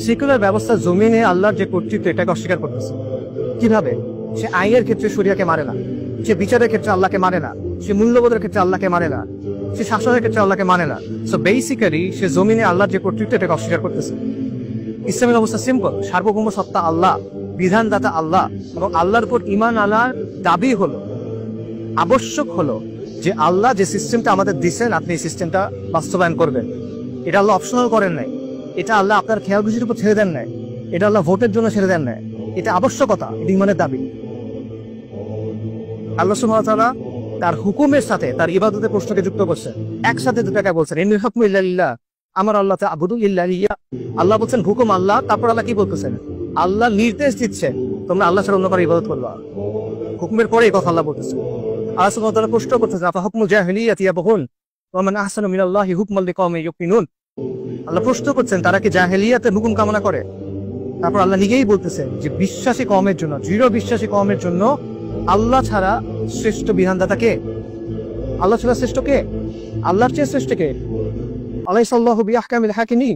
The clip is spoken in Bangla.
সেকুলার ব্যবস্থা জমিনে আল্লাহর যে কর্তৃত্ব এটাকে অস্বীকার করতেছে। কিভাবে? সে আইনের ক্ষেত্রে শরিয়াকে মারে না, সে বিচারের ক্ষেত্রে আল্লাহকে মানে না, সে মূল্যবোধের ক্ষেত্রে আল্লাহকে মানে না, সে শাসনের ক্ষেত্রে আল্লাহকে মানে না। সো বেসিক্যালি সে জমিনে আল্লাহর যে কর্তৃত্ব এটাকে অস্বীকার করতেছে। ইসলামের অবস্থা সিম্পল, সার্বভৌম সত্তা আল্লাহ, বিধানদাতা আল্লাহ, এবং আল্লাহর উপর ঈমান আনার দাবি হলো, আবশ্যক হলো যে আল্লাহ যে সিস্টেমটা আমাদের দিচ্ছেন আপনি এই সিস্টেমটা বাস্তবায়ন করবেন। এটা আল্লাহ অপশনাল করেন নাই, এটা আল্লাহ আপনার খেয়াল খুশির উপর ছেড়ে দেন নাই, এটা আল্লাহ ভোটের জন্য ছেড়ে দেন নাই, এটা আবশ্যকতা, এটা ঈমানের দাবি। আল্লাহ সুবহানাহু ওয়া তাআলা তার হুকুমের সাথে তার ইবাদতের প্রশ্নকে যুক্ত করছেন, একসাথে দুটাকে বলছেন ইন্নাল হুকমু ইল্লা লিল্লাহ, আমার আল্লাহ তা'বুদু ইল্লা ইয়্যা। আল্লাহ বলছেন হুকুম আল্লাহ, তারপর আল্লাহ কি বলতেছেন? আল্লাহ নির্দেশ দিচ্ছেন তোমরা আল্লাহ ছাড়া অন্য কারো ইবাদত করবা। হুকুমের পরে এই কথা আল্লাহ বলতেছেন। আল্লাহ সুবহানাহু ওয়া তাআলা প্রশ্ন করতেছেন আফা হুকমুল জাহিলিয়াতি ইয়াবগুন ওয়া মান আহসানু মিনাল্লাহি হুকমান লিকাওমিন ইউকিনুন। আল্লাহ প্রশ্ন করছেন তারা কি জাহেলিয়াতের হুকুম কামনা করে? তারপর আল্লাহ নিজেই বলতেছেন যে বিশ্বাসী কওমের জন্য, দৃঢ় বিশ্বাসী কওমের জন্য আল্লাহ ছাড়া শ্রেষ্ঠ বিধানদাতা কে? আল্লাহ ছাড়া শ্রেষ্ঠ কে? আল্লাহর চেয়ে শ্রেষ্ঠ কে? আলাইহিস সাল্লাহু বিআহকামিল হাকিমিন।